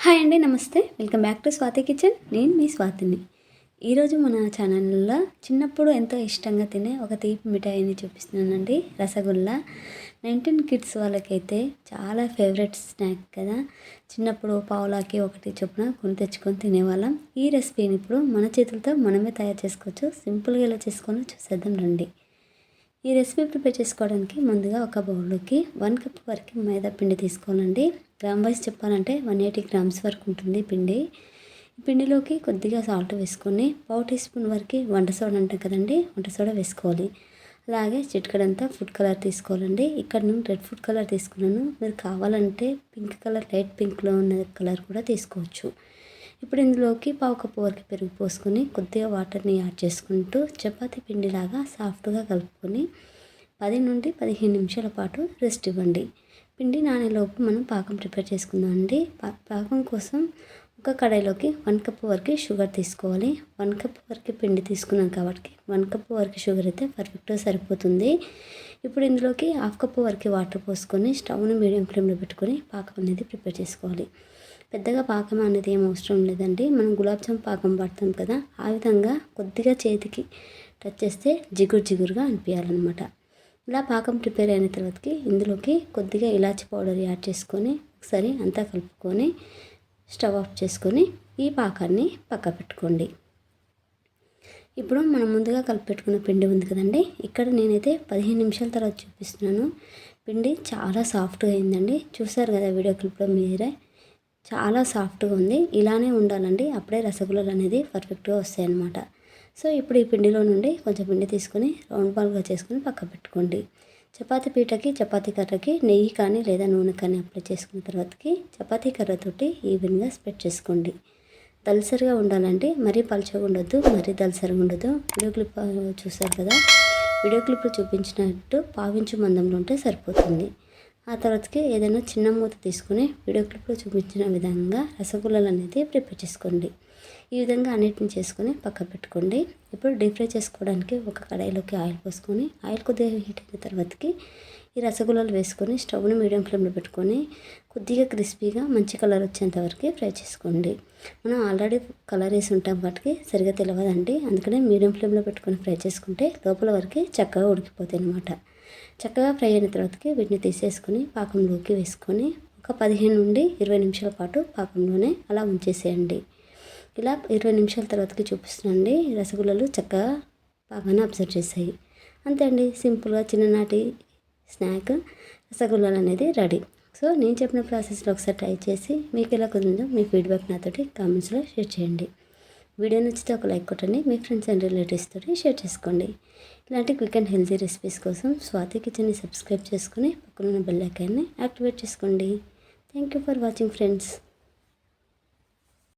Hi అండి, నమస్తే. Welcome back to Swathi kitchen. నేను మీ స్వాతిని. ఈరోజు మన ఛానల్లో చిన్నప్పుడు ఎంతో ఇష్టంగా తినే ఒక తీపి మిఠాయిని చూపిస్తున్నానండి, రసగుల్లా. 19 కిడ్స్ వాళ్ళకైతే చాలా ఫేవరెట్ స్నాక్ కదా. చిన్నప్పుడు పావులాకి ఒకటి చొప్పున కొని తెచ్చుకొని తినేవాళ్ళం. ఈ రెసిపీని ఇప్పుడు మన చేతులతో మనమే తయారు చేసుకోవచ్చు. సింపుల్గా ఎలా చేసుకోవాలో చూసేద్దాం రండి. ఈ రెసిపీ ప్రిపేర్ చేసుకోవడానికి ముందుగా ఒక బౌల్లోకి 1 కప్ వరకు మైదా పిండి తీసుకోవాలండి. గ్రామ్ వైజ్ చెప్పాలంటే 180 గ్రామ్స్ వరకు ఉంటుంది పిండి. ఈ పిండిలోకి కొద్దిగా సాల్ట్ వేసుకొని 1/4 టీ స్పూన్ వరకు వంట సోడా అంటాం కదండి, వంట సోడా వేసుకోవాలి. అలాగే చిటికెడంతా ఫుడ్ కలర్ తీసుకోవాలండి. ఇక్కడ నేను రెడ్ ఫుడ్ కలర్ తీసుకున్నాను. మీరు కావాలంటే పింక్ కలర్, లైట్ పింక్లో ఉన్న కలర్ కూడా తీసుకోవచ్చు. ఇప్పుడు ఇందులోకి 1/4 కప్పు వరకు పెరుగు పోసుకొని కొద్దిగా వాటర్ని యాడ్ చేసుకుంటూ చపాతీ పిండిలాగా సాఫ్ట్గా కలుపుకొని 10 నుండి 15 నిమిషాల పాటు రెస్ట్ ఇవ్వండి. పిండి నానేలోపు మనం పాకం ప్రిపేర్ చేసుకుందాం అండి. పాకం కోసం ఒక కడాయిలోకి 1 కప్పు వరకు షుగర్ తీసుకోవాలి. 1 కప్పు వరకు పిండి తీసుకున్నాం కాబట్టి 1 కప్పు వరకు షుగర్ అయితే పర్ఫెక్ట్గా సరిపోతుంది. ఇప్పుడు ఇందులోకి 1/2 కప్పు వరకు వాటర్ పోసుకొని స్టవ్ను మీడియం ఫ్లేమ్లో పెట్టుకొని పాకం అనేది ప్రిపేర్ చేసుకోవాలి. పెద్దగా పాకం అనేది ఏం అవసరం లేదండి. మనం గులాబ్ జామ్ పాకం పడతాం కదా, ఆ విధంగా కొద్దిగా చేతికి టచ్ చేస్తే జిగురుగా అనిపించాలన్నమాట. ఇలా పాకం ప్రిపేర్ అయిన తర్వాతకి ఇందులోకి కొద్దిగా ఇలాచి పౌడర్ యాడ్ చేసుకొని ఒకసారి అంతా కలుపుకొని స్టవ్ ఆఫ్ చేసుకొని ఈ పాకాన్ని పక్క పెట్టుకోండి. ఇప్పుడు మనం ముందుగా కలిపి పెట్టుకున్న పిండి ఉంది కదండి, ఇక్కడ నేనైతే 15 నిమిషాల తర్వాత చూపిస్తున్నాను. పిండి చాలా సాఫ్ట్గా అయిందండి. చూసారు కదా వీడియో క్లిప్లో మీరే, చాలా సాఫ్ట్గా ఉంది. ఇలానే ఉండాలండి, అప్పుడే రసగుల్లాలు అనేది పర్ఫెక్ట్గా వస్తాయి అన్నమాట. సో ఇప్పుడు ఈ పిండిలో నుండి కొంచెం పిండి తీసుకొని రౌండ్ బాల్గా చేసుకొని పక్క పెట్టుకోండి. చపాతీ పీటకి, చపాతీ కర్రకి నెయ్యి కానీ లేదా నూనె కానీ అప్లై చేసుకున్న తర్వాతకి చపాతీ కర్రతోటి ఈవెన్గా స్ప్రెడ్ చేసుకోండి. దలసరిగా ఉండాలంటే మరీ పలుచగా ఉండొద్దు, మరీ దలసరిగా ఉండదు. వీడియో క్లిప్ చూసారు కదా, వీడియో క్లిప్లో చూపించినట్టు పావించు మందంలో ఉంటే సరిపోతుంది. ఆ తర్వాతకి ఏదైనా చిన్న మూత తీసుకొని వీడియో క్లిప్లో చూపించిన విధంగా రసగుల్లాలు అనేది ప్రిపేర్ చేసుకోండి. ఈ విధంగా అన్నిటిని చేసుకొని పక్క పెట్టుకోండి. ఇప్పుడు డీప్ ఫ్రై చేసుకోవడానికి ఒక కడాయిలోకి ఆయిల్ పోసుకొని ఆయిల్ కొద్దిగా హీట్ అయిన తర్వాతకి ఈ రసగుల్లాలు వేసుకొని స్టవ్ని మీడియం ఫ్లేమ్లో పెట్టుకొని కొద్దిగా క్రిస్పీగా మంచి కలర్ వచ్చేంత వరకు ఫ్రై చేసుకోండి. మనం ఆల్రెడీ కలర్ వేసి ఉంటాం వాటికి సరిగా తెలియదండి, అందుకనే మీడియం ఫ్లేమ్లో పెట్టుకొని ఫ్రై చేసుకుంటే లోపల వరకు చక్కగా ఉడికిపోతాయి అన్నమాట. చక్కగా ఫ్రై అయిన తర్వాతకి వీటిని తీసేసుకొని పాకంలోకి వేసుకొని ఒక 15 నుండి 20 నిమిషాల పాటు పాకంలోనే అలా ఉంచేసేయండి. ఇలా 20 నిమిషాల తర్వాతకి చూపిస్తున్నాండి, రసగుల్లాలు చక్కగా పాకాన్ని అబ్జర్వ్ చేసాయి. అంతే అండి, సింపుల్గా చిన్ననాటి స్నాక్ రసగుల్లాలు అనేది రెడీ. సో నేను చెప్పిన ప్రాసెస్లో ఒకసారి ట్రై చేసి మీకు ఎలా కుదిరిందో మీ ఫీడ్బ్యాక్ నాతోటి కామెంట్స్లో షేర్ చేయండి. వీడియో నచ్చితే ఒక లైక్ కొట్టండి, మీ ఫ్రెండ్స్ అండ్ రిలేటివ్స్ తోటి షేర్ చేసుకోండి. ఇలాంటి క్విక్ అండ్ హెల్తీ రెసిపీస్ కోసం స్వాతి కిచెన్ని సబ్స్క్రైబ్ చేసుకుని పక్కన బెల్ ఐకాన్ని యాక్టివేట్ చేసుకోండి. Thank you for watching friends.